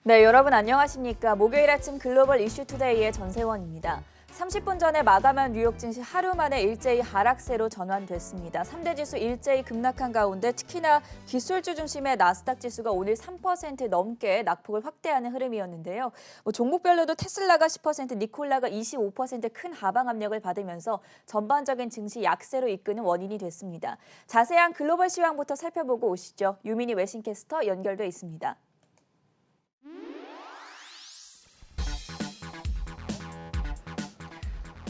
네, 여러분 안녕하십니까? 목요일 아침 글로벌 이슈 투데이의 전세원입니다. 30분 전에 마감한 뉴욕 증시 하루 만에 일제히 하락세로 전환됐습니다. 3대 지수 일제히 급락한 가운데 특히나 기술주 중심의 나스닥 지수가 오늘 3% 넘게 낙폭을 확대하는 흐름이었는데요. 종목별로도 테슬라가 10%, 니콜라가 25% 큰 하방 압력을 받으면서 전반적인 증시 약세로 이끄는 원인이 됐습니다. 자세한 글로벌 시황부터 살펴보고 오시죠. 유민희 외신캐스터 연결돼 있습니다.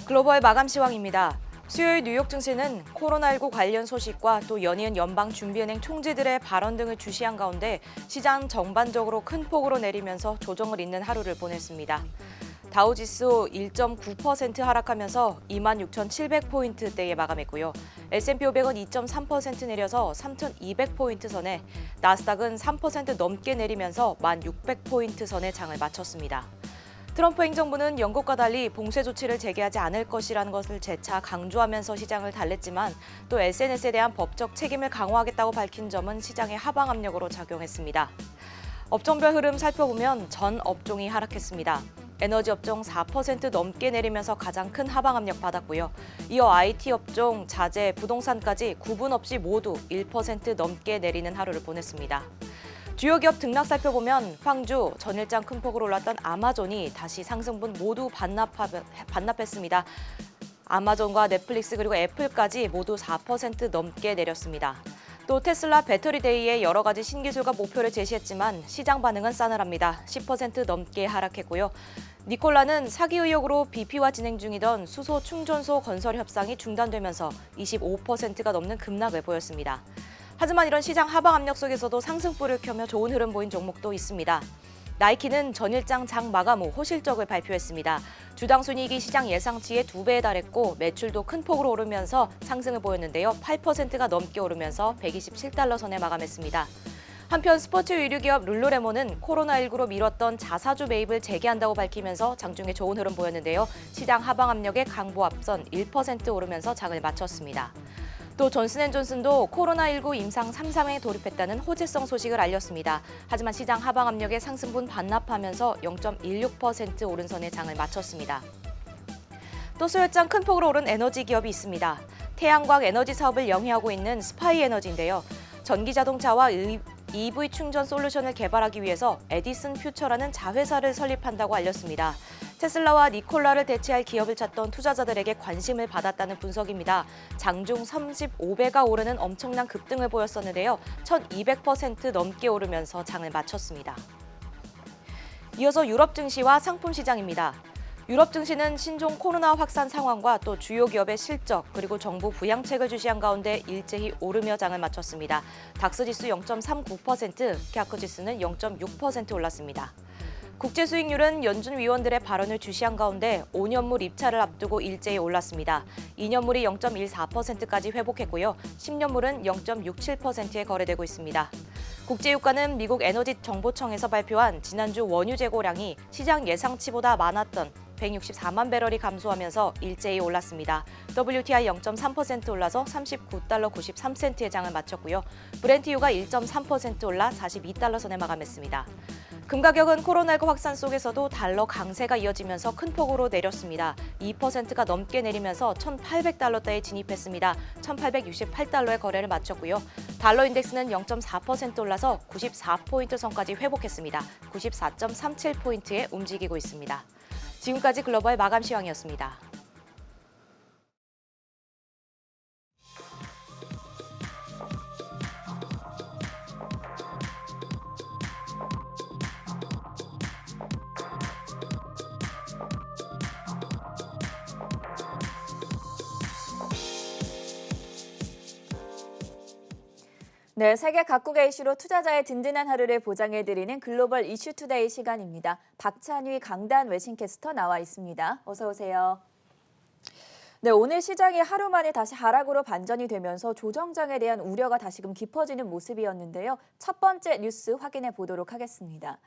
글로벌 마감 시황입니다. 수요일 뉴욕 증시는 코로나19 관련 소식과 또 연이은 연방준비은행 총재들의 발언 등을 주시한 가운데 시장 전반적으로 큰 폭으로 내리면서 조정을 잇는 하루를 보냈습니다. 다우지수 1.9% 하락하면서 26,700포인트대에 마감했고요. S&P 500은 2.3% 내려서 3,200포인트 선에, 나스닥은 3% 넘게 내리면서 1,600포인트 선에 장을 마쳤습니다. 트럼프 행정부는 영국과 달리 봉쇄 조치를 재개하지 않을 것이라는 것을 재차 강조하면서 시장을 달랬지만 또 SNS에 대한 법적 책임을 강화하겠다고 밝힌 점은 시장의 하방 압력으로 작용했습니다. 업종별 흐름 살펴보면 전 업종이 하락했습니다. 에너지 업종 4% 넘게 내리면서 가장 큰 하방 압력 받았고요. 이어 IT 업종, 자재, 부동산까지 구분 없이 모두 1% 넘게 내리는 하루를 보냈습니다. 주요 기업 등락 살펴보면 황주, 전일장 큰 폭으로 올랐던 아마존이 다시 상승분 모두 반납했습니다. 아마존과 넷플릭스 그리고 애플까지 모두 4% 넘게 내렸습니다. 또 테슬라 배터리데이에 여러 가지 신기술과 목표를 제시했지만 시장 반응은 싸늘합니다. 10% 넘게 하락했고요. 니콜라는 사기 의혹으로 BP와 진행 중이던 수소 충전소 건설 협상이 중단되면서 25%가 넘는 급락을 보였습니다. 하지만 이런 시장 하방 압력 속에서도 상승불을 켜며 좋은 흐름 보인 종목도 있습니다. 나이키는 전일장 장 마감 후 호실적을 발표했습니다. 주당 순이익이 시장 예상치의 2배에 달했고 매출도 큰 폭으로 오르면서 상승을 보였는데요. 8%가 넘게 오르면서 127달러 선에 마감했습니다. 한편 스포츠 의류기업 룰루레몬은 코로나19로 미뤘던 자사주 매입을 재개한다고 밝히면서 장중에 좋은 흐름 보였는데요. 시장 하방 압력에 강보 앞선 1% 오르면서 장을 마쳤습니다. 또 존슨앤존슨도 코로나19 임상 3상에 돌입했다는 호재성 소식을 알렸습니다. 하지만 시장 하방 압력에 상승분 반납하면서 0.16% 오른선에 장을 마쳤습니다. 또 수요일장 큰 폭으로 오른 에너지 기업이 있습니다. 태양광 에너지 사업을 영위하고 있는 스파이에너지인데요. 전기자동차와 EV 충전 솔루션을 개발하기 위해서 에디슨 퓨처라는 자회사를 설립한다고 알렸습니다. 테슬라와 니콜라를 대체할 기업을 찾던 투자자들에게 관심을 받았다는 분석입니다. 장중 35배가 오르는 엄청난 급등을 보였었는데요. 1,200% 넘게 오르면서 장을 마쳤습니다. 이어서 유럽 증시와 상품 시장입니다. 유럽 증시는 신종 코로나 확산 상황과 또 주요 기업의 실적 그리고 정부 부양책을 주시한 가운데 일제히 오르며 장을 마쳤습니다. 닥스 지수 0.39%, 캐아크 지수는 0.6% 올랐습니다. 국제 수익률은 연준 위원들의 발언을 주시한 가운데 5년물 입찰을 앞두고 일제히 올랐습니다. 2년물이 0.14%까지 회복했고요. 10년물은 0.67%에 거래되고 있습니다. 국제유가는 미국 에너지정보청에서 발표한 지난주 원유 재고량이 시장 예상치보다 많았던 164만 배럴이 감소하면서 일제히 올랐습니다. WTI 0.3% 올라서 39달러 93센트의 장을 마쳤고요. 브렌트유가 1.3% 올라 42달러 선에 마감했습니다. 금 가격은 코로나19 확산 속에서도 달러 강세가 이어지면서 큰 폭으로 내렸습니다. 2%가 넘게 내리면서 1,800달러대에 진입했습니다. 1,868달러의 거래를 마쳤고요. 달러 인덱스는 0.4% 올라서 94포인트 선까지 회복했습니다. 94.37포인트에 움직이고 있습니다. 지금까지 글로벌 마감 시황이었습니다. 네, 세계 각국의 이슈로 투자자의 든든한 하루를 보장해드리는 글로벌 이슈 투데이 시간입니다. 박찬휘 강단 외신캐스터 나와 있습니다. 어서 오세요. 네, 오늘 시장이 하루 만에 다시 하락으로 반전이 되면서 조정장에 대한 우려가 다시금 깊어지는 모습이었는데요. 첫 번째 뉴스 확인해 보도록 하겠습니다.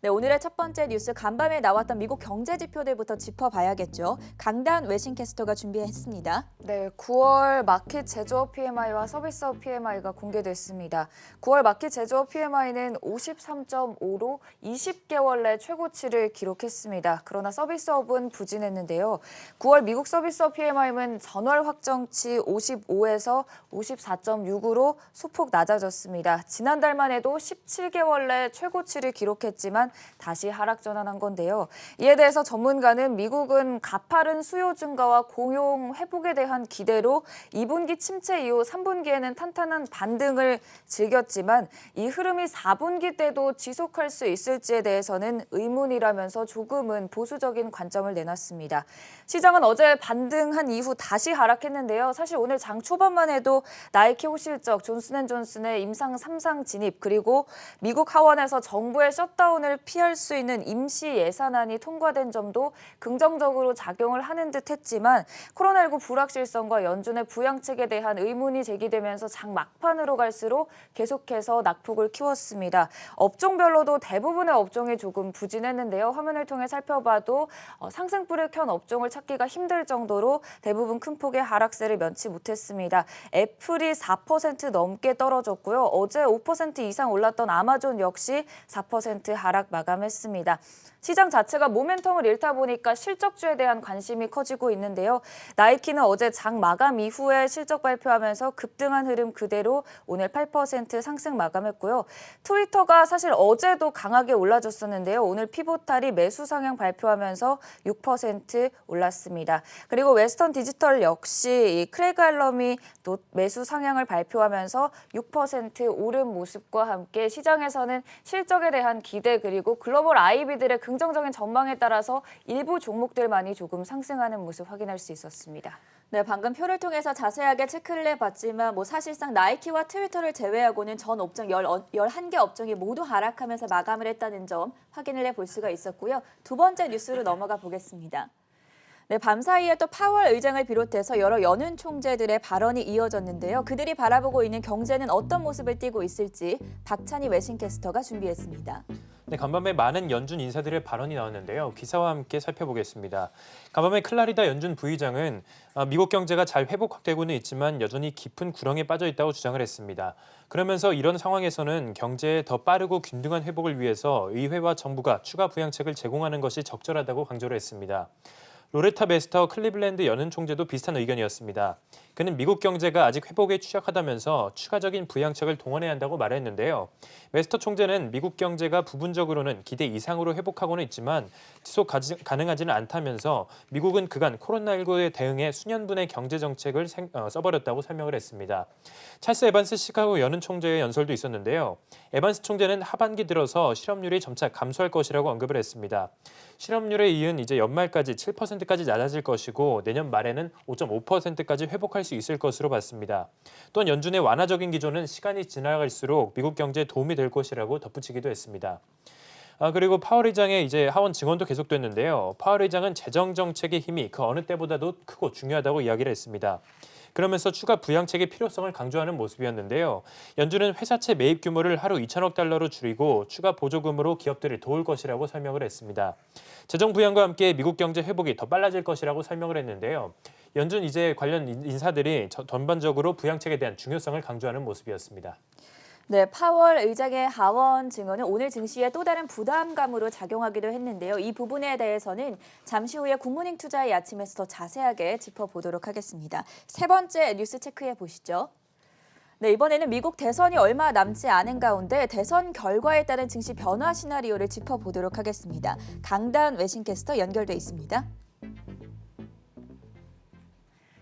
네, 오늘의 첫 번째 뉴스 간밤에 나왔던 미국 경제 지표들부터 짚어봐야겠죠. 강다운 외신캐스터가 준비했습니다. 네, 9월 마켓 제조업 PMI와 서비스업 PMI가 공개됐습니다. 9월 마켓 제조업 PMI는 53.5로 20개월 내 최고치를 기록했습니다. 그러나 서비스업은 부진했는데요. 9월 미국 서비스업 PMI는 전월 확정치 55에서 54.6으로 소폭 낮아졌습니다. 지난달만 해도 17개월 내 최고치를 기록했지만 다시 하락 전환한 건데요. 이에 대해서 전문가는 미국은 가파른 수요 증가와 고용 회복에 대한 기대로 2분기 침체 이후 3분기에는 탄탄한 반등을 즐겼지만 이 흐름이 4분기 때도 지속할 수 있을지에 대해서는 의문이라면서 조금은 보수적인 관점을 내놨습니다. 시장은 어제 반등한 이후 다시 하락했는데요. 사실 오늘 장 초반만 해도 나이키 호실적, 존슨앤존슨의 임상 3상 진입 그리고 미국 하원에서 정부의 셧다운을 피할 수 있는 임시 예산안이 통과된 점도 긍정적으로 작용을 하는 듯 했지만 코로나19 불확실성과 연준의 부양책에 대한 의문이 제기되면서 장 막판으로 갈수록 계속해서 낙폭을 키웠습니다. 업종별로도 대부분의 업종이 조금 부진했는데요. 화면을 통해 살펴봐도 상승불을 켠 업종을 찾기가 힘들 정도로 대부분 큰 폭의 하락세를 면치 못했습니다. 애플이 4% 넘게 떨어졌고요. 어제 5% 이상 올랐던 아마존 역시 4% 하락 마감했습니다. 시장 자체가 모멘텀을 잃다 보니까 실적주에 대한 관심이 커지고 있는데요. 나이키는 어제 장 마감 이후에 실적 발표하면서 급등한 흐름 그대로 오늘 8% 상승 마감했고요. 트위터가 사실 어제도 강하게 올라줬었는데요. 오늘 피보탈이 매수 상향 발표하면서 6% 올랐습니다. 그리고 웨스턴 디지털 역시 크레이그 알럼이 또 매수 상향을 발표하면서 6% 오른 모습과 함께 시장에서는 실적에 대한 기대 그리고 글로벌 IB들의 긍정적인 전망에 따라서 일부 종목들만이 조금 상승하는 모습 확인할 수 있었습니다. 네, 방금 표를 통해서 자세하게 체크를 해봤지만 사실상 나이키와 트위터를 제외하고는 전 업종 11개 업종이 모두 하락하면서 마감을 했다는 점 확인을 해볼 수가 있었고요. 두 번째 뉴스로 넘어가 보겠습니다. 네, 밤사이에 또 파월 의장을 비롯해서 여러 연은 총재들의 발언이 이어졌는데요. 그들이 바라보고 있는 경제는 어떤 모습을 띠고 있을지 박찬희 외신캐스터가 준비했습니다. 네, 간밤에 많은 연준 인사들의 발언이 나왔는데요. 기사와 함께 살펴보겠습니다. 간밤에 클라리다 연준 부의장은 미국 경제가 잘 회복되고는 있지만 여전히 깊은 구렁에 빠져 있다고 주장을 했습니다. 그러면서 이런 상황에서는 경제의 더 빠르고 균등한 회복을 위해서 의회와 정부가 추가 부양책을 제공하는 것이 적절하다고 강조를 했습니다. 로레타 베스터 클리블랜드 연은 총재도 비슷한 의견이었습니다. 그는 미국 경제가 아직 회복에 취약하다면서 추가적인 부양책을 동원해야 한다고 말했는데요. 베스터 총재는 미국 경제가 부분적으로는 기대 이상으로 회복하고는 있지만 지속 가능하지는 않다면서 미국은 그간 코로나19에 대응해 수년분의 경제 정책을 써버렸다고 설명을 했습니다. 찰스 에반스 시카고 연은 총재의 연설도 있었는데요. 에반스 총재는 하반기 들어서 실업률이 점차 감소할 것이라고 언급을 했습니다. 실업률에 이은 이제 연말까지 7%까지 낮아질 것이고 내년 말에는 5.5%까지 회복할 수 있을 것으로 봤습니다. 또한 연준의 완화적인 기조는 시간이 지나갈수록 미국 경제에 도움이 될 것이라고 덧붙이기도 했습니다. 그리고 파월 의장의 이제 하원 증언도 계속됐는데요. 파월 의장은 재정 정책의 힘이 그 어느 때보다도 크고 중요하다고 이야기를 했습니다. 그러면서 추가 부양책의 필요성을 강조하는 모습이었는데요. 연준은 회사채 매입 규모를 하루 2천억 달러로 줄이고 추가 보조금으로 기업들을 도울 것이라고 설명을 했습니다. 재정 부양과 함께 미국 경제 회복이 더 빨라질 것이라고 설명을 했는데요. 연준 이제 관련 인사들이 전반적으로 부양책에 대한 중요성을 강조하는 모습이었습니다. 네, 파월 의장의 하원 증언은 오늘 증시에 또 다른 부담감으로 작용하기도 했는데요. 이 부분에 대해서는 잠시 후에 굿모닝 투자의 아침에서 더 자세하게 짚어보도록 하겠습니다. 세 번째 뉴스 체크해 보시죠. 네, 이번에는 미국 대선이 얼마 남지 않은 가운데 대선 결과에 따른 증시 변화 시나리오를 짚어보도록 하겠습니다. 강다운 외신캐스터 연결돼 있습니다.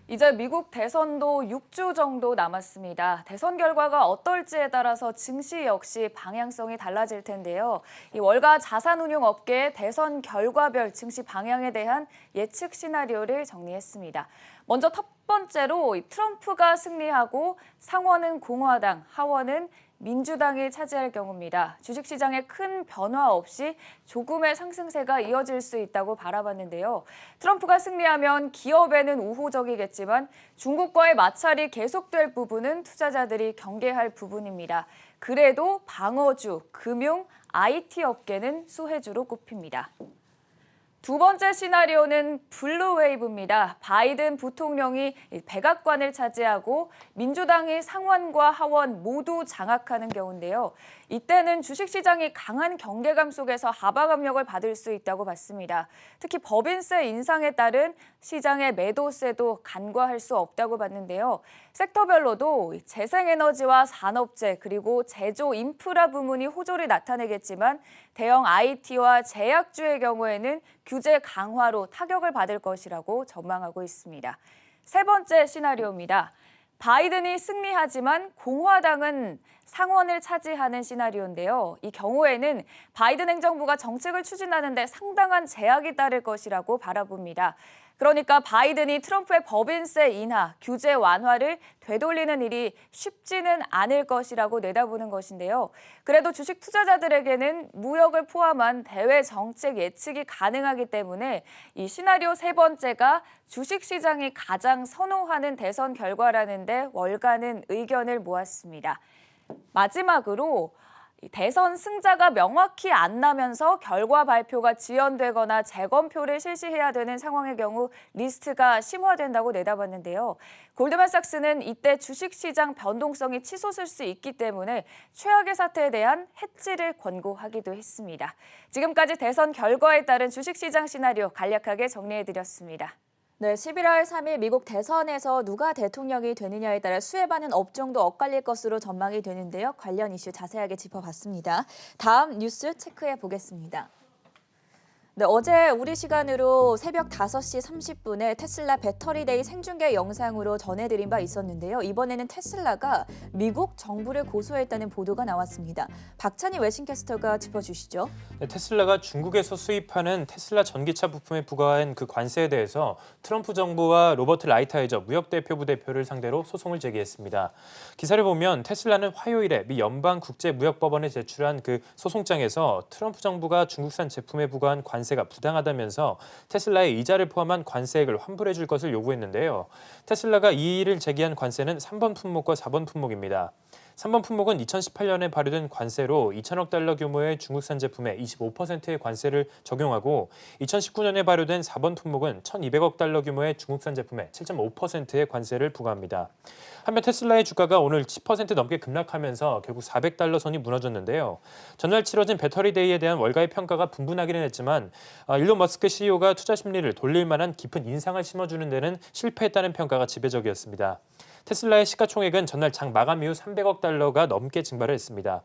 이제 미국 대선도 6주 정도 남았습니다. 대선 결과가 어떨지에 따라서 증시 역시 방향성이 달라질 텐데요. 이 월가 자산운용업계의 대선 결과별 증시 방향에 대한 예측 시나리오를 정리했습니다. 먼저 첫 번째로 트럼프가 승리하고 상원은 공화당, 하원은 민주당이 차지할 경우입니다. 주식시장에 큰 변화 없이 조금의 상승세가 이어질 수 있다고 바라봤는데요. 트럼프가 승리하면 기업에는 우호적이겠지만 중국과의 마찰이 계속될 부분은 투자자들이 경계할 부분입니다. 그래도 방어주, 금융, IT 업계는 수혜주로 꼽힙니다. 두 번째 시나리오는 블루웨이브입니다. 바이든 부통령이 백악관을 차지하고 민주당이 상원과 하원 모두 장악하는 경우인데요. 이때는 주식시장이 강한 경계감 속에서 하방 압력을 받을 수 있다고 봤습니다. 특히 법인세 인상에 따른 시장의 매도세도 간과할 수 없다고 봤는데요. 섹터별로도 재생에너지와 산업재 그리고 제조 인프라 부문이 호조를 나타내겠지만 대형 IT와 제약주의 경우에는 규제 강화로 타격을 받을 것이라고 전망하고 있습니다. 세 번째 시나리오입니다. 바이든이 승리하지만 공화당은 상원을 차지하는 시나리오인데요. 이 경우에는 바이든 행정부가 정책을 추진하는 데 상당한 제약이 따를 것이라고 바라봅니다. 그러니까 바이든이 트럼프의 법인세 인하, 규제 완화를 되돌리는 일이 쉽지는 않을 것이라고 내다보는 것인데요. 그래도 주식 투자자들에게는 무역을 포함한 대외 정책 예측이 가능하기 때문에 이 시나리오 세 번째가 주식시장이 가장 선호하는 대선 결과라는 데 월가는 의견을 모았습니다. 마지막으로 대선 승자가 명확히 안 나면서 결과 발표가 지연되거나 재검표를 실시해야 되는 상황의 경우 리스크가 심화된다고 내다봤는데요. 골드만삭스는 이때 주식시장 변동성이 치솟을 수 있기 때문에 최악의 사태에 대한 해지를 권고하기도 했습니다. 지금까지 대선 결과에 따른 주식시장 시나리오 간략하게 정리해드렸습니다. 네, 11월 3일 미국 대선에서 누가 대통령이 되느냐에 따라 수혜 받는 업종도 엇갈릴 것으로 전망이 되는데요. 관련 이슈 자세하게 짚어봤습니다. 다음 뉴스 체크해 보겠습니다. 네, 어제 우리 시간으로 새벽 5시 30분에 테슬라 배터리데이 생중계 영상으로 전해드린 바 있었는데요. 이번에는 테슬라가 미국 정부를 고소했다는 보도가 나왔습니다. 박찬희 외신캐스터가 짚어주시죠. 네, 테슬라가 중국에서 수입하는 테슬라 전기차 부품에 부과한 그 관세에 대해서 트럼프 정부와 로버트 라이트하이저 무역대표부 대표를 상대로 소송을 제기했습니다. 기사를 보면 테슬라는 화요일에 미 연방국제무역법원에 제출한 그 소송장에서 트럼프 정부가 중국산 제품에 부과한 관세가 부당하다면서 테슬라의 이자를 포함한 관세액을 환불해 줄 것을 요구했는데요. 테슬라가 이의를 제기한 관세는 3번 품목과 4번 품목입니다. 3번 품목은 2018년에 발효된 관세로 2천억 달러 규모의 중국산 제품에 25%의 관세를 적용하고 2019년에 발효된 4번 품목은 1,200억 달러 규모의 중국산 제품에 7.5%의 관세를 부과합니다. 한편 테슬라의 주가가 오늘 10% 넘게 급락하면서 결국 400달러 선이 무너졌는데요. 전날 치러진 배터리데이에 대한 월가의 평가가 분분하기는 했지만 일론 머스크 CEO가 투자 심리를 돌릴 만한 깊은 인상을 심어주는 데는 실패했다는 평가가 지배적이었습니다. 테슬라의 시가총액은 전날 장 마감 이후 300억 달러가 넘게 증발을 했습니다.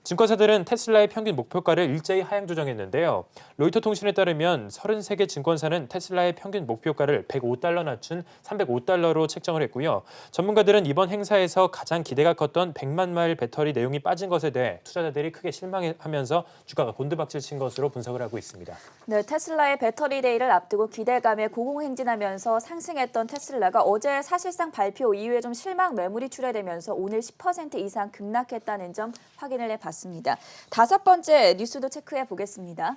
증권사들은 테슬라의 평균 목표가를 일제히 하향 조정했는데요. 로이터 통신에 따르면 33개 증권사는 테슬라의 평균 목표가를 105달러 낮춘 305달러로 책정을 했고요. 전문가들은 이번 행사에서 가장 기대가 컸던 100만 마일 배터리 내용이 빠진 것에 대해 투자자들이 크게 실망하면서 주가가 곤두박질 친 것으로 분석을 하고 있습니다. 네, 테슬라의 배터리데이를 앞두고 기대감에 고공행진하면서 상승했던 테슬라가 어제 사실상 발표 이후에 좀 실망 매물이 출회되면서 오늘 10% 이상 급락했다는 점 확인을 해봤습니다. 다섯 번째 뉴스도 체크해 보겠습니다.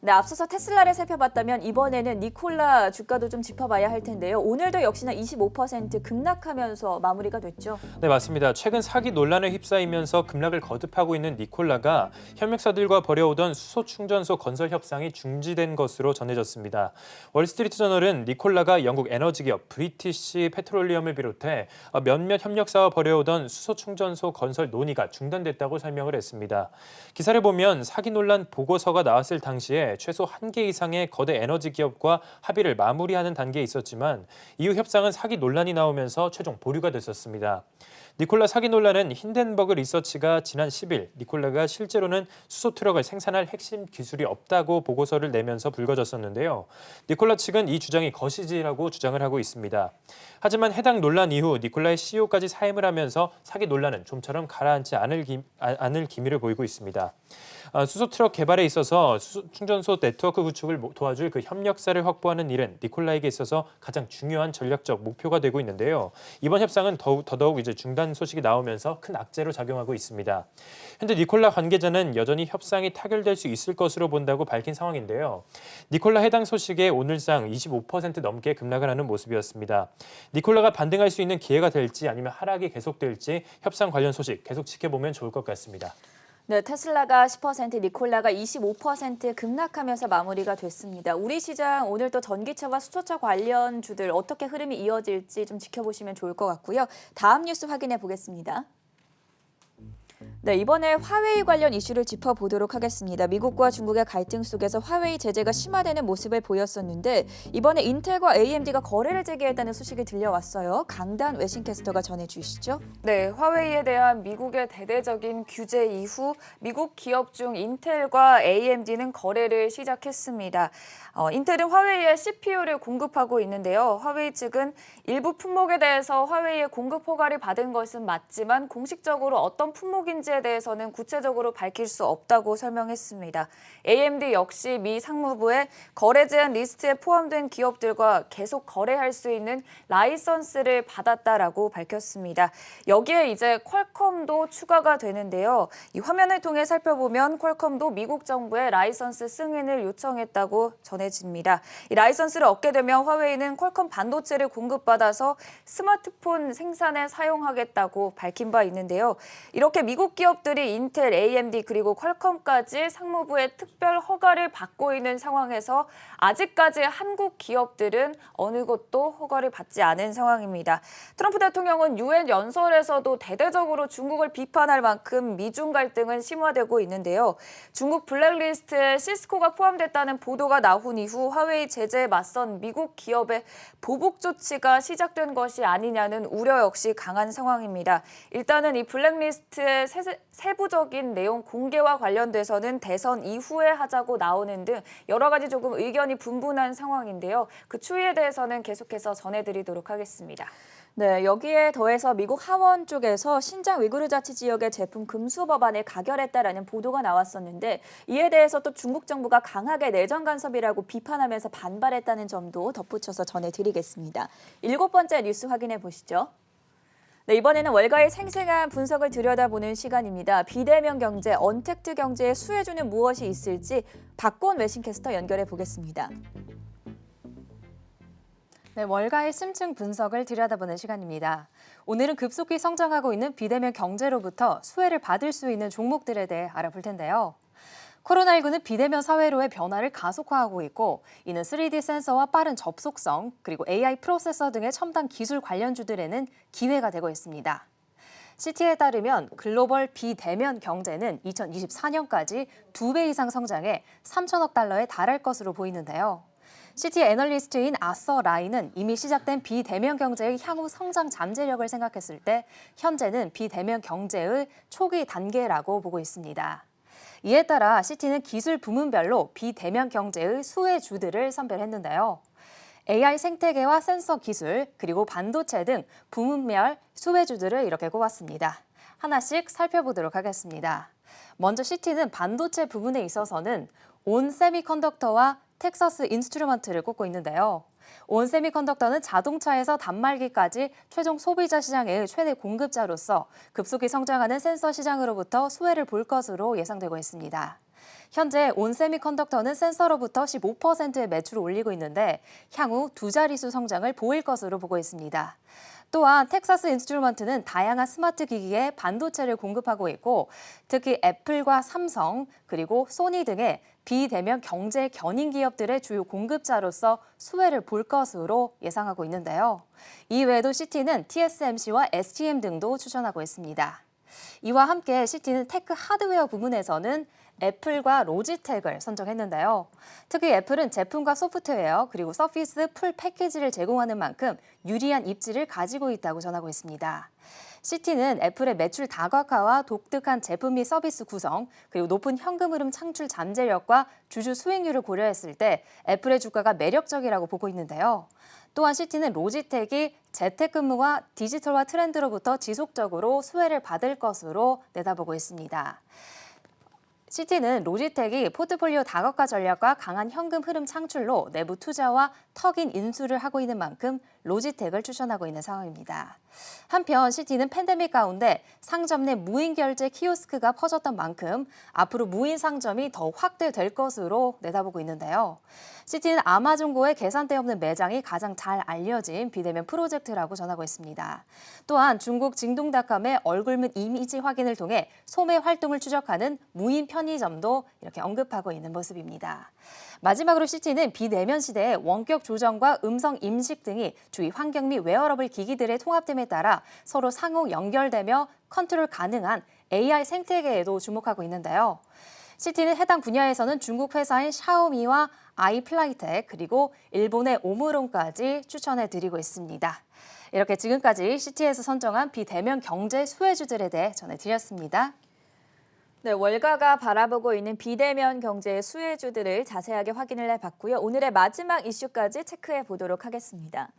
네, 앞서서 테슬라를 살펴봤다면 이번에는 니콜라 주가도 좀 짚어봐야 할 텐데요. 오늘도 역시나 25% 급락하면서 마무리가 됐죠. 네, 맞습니다. 최근 사기 논란에 휩싸이면서 급락을 거듭하고 있는 니콜라가 협력사들과 벌여오던 수소 충전소 건설 협상이 중지된 것으로 전해졌습니다. 월스트리트저널은 니콜라가 영국 에너지 기업 브리티시 페트롤리엄을 비롯해 몇몇 협력사와 벌여오던 수소 충전소 건설 논의가 중단됐다고 설명을 했습니다. 기사를 보면 사기 논란 보고서가 나왔을 당시에 최소 1개 이상의 거대 에너지 기업과 합의를 마무리하는 단계에 있었지만 이후 협상은 사기 논란이 나오면서 최종 보류가 됐었습니다. 니콜라 사기 논란은 힌덴버그 리서치가 지난 10일 니콜라가 실제로는 수소 트럭을 생산할 핵심 기술이 없다고 보고서를 내면서 불거졌었는데요. 니콜라 측은 이 주장이 거시지라고 주장을 하고 있습니다. 하지만 해당 논란 이후 니콜라의 CEO까지 사임을 하면서 사기 논란은 좀처럼 가라앉지 않을 기미를 보이고 있습니다. 수소 트럭 개발에 있어서 수소 충전소 네트워크 구축을 도와줄 그 협력사를 확보하는 일은 니콜라에게 있어서 가장 중요한 전략적 목표가 되고 있는데요. 이번 협상은 더더욱 이제 중단 소식이 나오면서 큰 악재로 작용하고 있습니다. 현재 니콜라 관계자는 여전히 협상이 타결될 수 있을 것으로 본다고 밝힌 상황인데요. 니콜라 해당 소식에 오늘상 25% 넘게 급락을 하는 모습이었습니다. 니콜라가 반등할 수 있는 기회가 될지 아니면 하락이 계속될지 협상 관련 소식 계속 지켜보면 좋을 것 같습니다. 네, 테슬라가 10%, 니콜라가 25% 급락하면서 마무리가 됐습니다. 우리 시장 오늘 또 전기차와 수소차 관련주들 어떻게 흐름이 이어질지 좀 지켜보시면 좋을 것 같고요. 다음 뉴스 확인해 보겠습니다. 네, 이번에 화웨이 관련 이슈를 짚어보도록 하겠습니다. 미국과 중국의 갈등 속에서 화웨이 제재가 심화되는 모습을 보였었는데 이번에 인텔과 AMD가 거래를 재개했다는 소식이 들려왔어요. 강단 외신캐스터가 전해주시죠. 네, 화웨이에 대한 미국의 대대적인 규제 이후 미국 기업 중 인텔과 AMD는 거래를 시작했습니다. 인텔은 화웨이에 CPU를 공급하고 있는데요. 화웨이 측은 일부 품목에 대해서 화웨이의 공급 허가를 받은 것은 맞지만 공식적으로 어떤 품목인지에 대해서는 구체적으로 밝힐 수 없다고 설명했습니다. AMD 역시 미 상무부의 거래 제한 리스트에 포함된 기업들과 계속 거래할 수 있는 라이선스를 받았다라고 밝혔습니다. 여기에 이제 퀄컴도 추가가 되는데요. 이 화면을 통해 살펴보면 퀄컴도 미국 정부의 라이선스 승인을 요청했다고 전해집니다. 이 라이선스를 얻게 되면 화웨이는 퀄컴 반도체를 공급받아서 스마트폰 생산에 사용하겠다고 밝힌 바 있는데요. 이렇게 미국 기업들이 인텔, AMD 그리고 퀄컴까지 상무부의 특별 허가를 받고 있는 상황에서 아직까지 한국 기업들은 어느 곳도 허가를 받지 않은 상황입니다. 트럼프 대통령은 유엔 연설에서도 대대적으로 중국을 비판할 만큼 미중 갈등은 심화되고 있는데요. 중국 블랙리스트에 시스코가 포함됐다는 보도가 나온 이후 화웨이 제재에 맞선 미국 기업의 보복 조치가 시작된 것이 아니냐는 우려 역시 강한 상황입니다. 일단은 이 블랙리스트의 세부적인 내용 공개와 관련돼서는 대선 이후에 하자고 나오는 등 여러 가지 조금 의견이 분분한 상황인데요. 그 추이에 대해서는 계속해서 전해드리도록 하겠습니다. 네, 여기에 더해서 미국 하원 쪽에서 신장 위구르 자치 지역의 제품 금수 법안을 가결했다라는 보도가 나왔었는데 이에 대해서 또 중국 정부가 강하게 내정 간섭이라고 비판하면서 반발했다는 점도 덧붙여서 전해드리겠습니다. 7번째 뉴스 확인해 보시죠. 네, 이번에는 월가의 생생한 분석을 들여다보는 시간입니다. 비대면 경제, 언택트 경제의 수혜주는 무엇이 있을지 박고은 외신캐스터 연결해 보겠습니다. 네, 월가의 심층 분석을 들여다보는 시간입니다. 오늘은 급속히 성장하고 있는 비대면 경제로부터 수혜를 받을 수 있는 종목들에 대해 알아볼 텐데요. 코로나19는 비대면 사회로의 변화를 가속화하고 있고 이는 3D 센서와 빠른 접속성, 그리고 AI 프로세서 등의 첨단 기술 관련주들에는 기회가 되고 있습니다. CT에 따르면 글로벌 비대면 경제는 2024년까지 2배 이상 성장해 3천억 달러에 달할 것으로 보이는데요. CT 애널리스트인 아서 라이는 이미 시작된 비대면 경제의 향후 성장 잠재력을 생각했을 때 현재는 비대면 경제의 초기 단계라고 보고 있습니다. 이에 따라 CT는 기술 부문별로 비대면 경제의 수혜주들을 선별했는데요. AI 생태계와 센서 기술, 그리고 반도체 등 부문별 수혜주들을 이렇게 꼽았습니다. 하나씩 살펴보도록 하겠습니다. 먼저 CT는 반도체 부분에 있어서는 온 세미컨덕터와 텍사스 인스트루먼트를 꼽고 있는데요. 온 세미컨덕터는 자동차에서 단말기까지 최종 소비자 시장의 최대 공급자로서 급속히 성장하는 센서 시장으로부터 수혜를 볼 것으로 예상되고 있습니다. 현재 온 세미컨덕터는 센서로부터 15%의 매출을 올리고 있는데 향후 두 자릿수 성장을 보일 것으로 보고 있습니다. 또한 텍사스 인스트루먼트는 다양한 스마트 기기에 반도체를 공급하고 있고 특히 애플과 삼성 그리고 소니 등의 비대면 경제 견인 기업들의 주요 공급자로서 수혜를 볼 것으로 예상하고 있는데요. 이외에도 CT는 TSMC와 STM 등도 추천하고 있습니다. 이와 함께 CT는 테크 하드웨어 부문에서는 애플과 로지텍을 선정했는데요. 특히 애플은 제품과 소프트웨어 그리고 서피스 풀 패키지를 제공하는 만큼 유리한 입지를 가지고 있다고 전하고 있습니다. CT는 애플의 매출 다각화와 독특한 제품 및 서비스 구성, 그리고 높은 현금 흐름 창출 잠재력과 주주 수익률을 고려했을 때 애플의 주가가 매력적이라고 보고 있는데요. 또한 CT는 로지텍이 재택근무와 디지털화 트렌드로부터 지속적으로 수혜를 받을 것으로 내다보고 있습니다. CT는 로지텍이 포트폴리오 다각화 전략과 강한 현금 흐름 창출로 내부 투자와 턱인 인수를 하고 있는 만큼 로지텍을 추천하고 있는 상황입니다. 한편 시티는 팬데믹 가운데 상점 내 무인 결제 키오스크가 퍼졌던 만큼 앞으로 무인 상점이 더 확대될 것으로 내다보고 있는데요. 시티는 아마존고의 계산대 없는 매장이 가장 잘 알려진 비대면 프로젝트라고 전하고 있습니다. 또한 중국 징동닷컴의 얼굴 및 이미지 확인을 통해 소매 활동을 추적하는 무인 편의점도 이렇게 언급하고 있는 모습입니다. 마지막으로 시티는 비내면 시대에 원격 조정과 음성 임식 등이 주위 환경 및 웨어러블 기기들의 통합됨에 따라 서로 상호 연결되며 컨트롤 가능한 AI 생태계에도 주목하고 있는데요. 시티는 해당 분야에서는 중국 회사인 샤오미와 아이플라이텍 그리고 일본의 오므론까지 추천해드리고 있습니다. 이렇게 지금까지 시티에서 선정한 비대면 경제 수혜주들에 대해 전해드렸습니다. 네, 월가가 바라보고 있는 비대면 경제의 수혜주들을 자세하게 확인을 해봤고요. 오늘의 마지막 이슈까지 체크해 보도록 하겠습니다.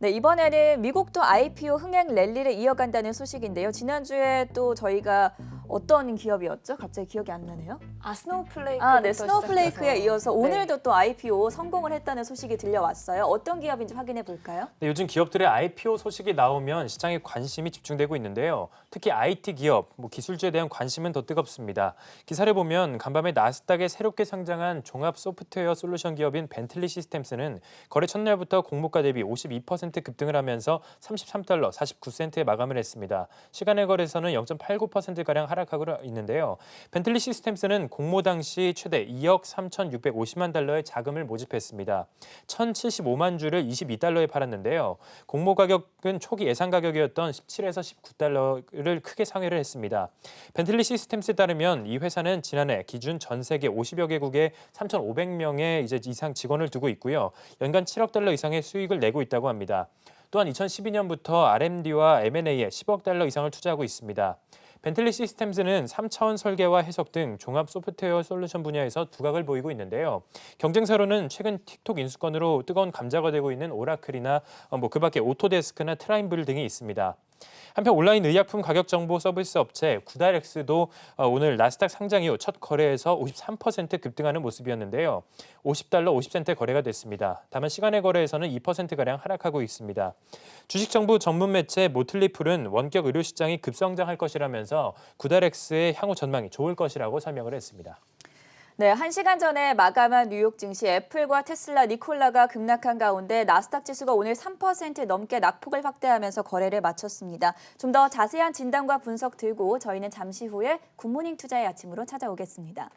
네, 이번에는 미국도 IPO 흥행 랠리를 이어간다는 소식인데요. 지난주에 또 저희가 어떤 기업이었죠? 갑자기 기억이 안 나네요. 스노우플레이크. 네, 스노우플레이크에 이어서 오늘도 또 IPO 성공을 했다는 소식이 들려왔어요. 어떤 기업인지 확인해 볼까요? 네, 요즘 기업들의 IPO 소식이 나오면 시장에 관심이 집중되고 있는데요. 특히 IT 기업, 기술주에 대한 관심은 더 뜨겁습니다. 기사를 보면 간밤에 나스닥에 새롭게 상장한 종합 소프트웨어 솔루션 기업인 벤틀리 시스템스는 거래 첫날부터 공모가 대비 52% 급등을 하면서 $33 49센트에 마감을 했습니다. 시간의 거래에서는 0.89%가량 하락하고 있는데요. 벤틀리 시스템스는 공모 당시 최대 2억 3,650만 달러의 자금을 모집했습니다. 1,075만 주를 $22에 팔았는데요. 공모 가격은 초기 예상 가격이었던 17에서 19달러를 크게 상회를 했습니다. 벤틀리 시스템스에 따르면 이 회사는 지난해 기준 전 세계 50여 개국에 3,500명의 이상 직원을 두고 있고요. 연간 7억 달러 이상의 수익을 내고 있다고 합니다. 또한 2012년부터 R&D와 M&A에 10억 달러 이상을 투자하고 있습니다. 벤틀리 시스템즈는 3차원 설계와 해석 등 종합 소프트웨어 솔루션 분야에서 두각을 보이고 있는데요. 경쟁사로는 최근 틱톡 인수권으로 뜨거운 감자가 되고 있는 오라클이나 그 밖에 오토데스크나 트라임블 등이 있습니다. 한편 온라인 의약품 가격 정보 서비스 업체 구다렉스도 오늘 나스닥 상장 이후 첫 거래에서 53% 급등하는 모습이었는데요. $50 50센트에 거래가 됐습니다. 다만 시간의 거래에서는 2%가량 하락하고 있습니다. 주식 정보 전문 매체 모틀리풀은 원격 의료 시장이 급성장할 것이라면서 구다렉스의 향후 전망이 좋을 것이라고 설명을 했습니다. 네, 1시간 전에 마감한 뉴욕 증시 애플과 테슬라, 니콜라가 급락한 가운데 나스닥 지수가 오늘 3% 넘게 낙폭을 확대하면서 거래를 마쳤습니다. 좀 더 자세한 진단과 분석 들고 저희는 잠시 후에 굿모닝 투자의 아침으로 찾아오겠습니다.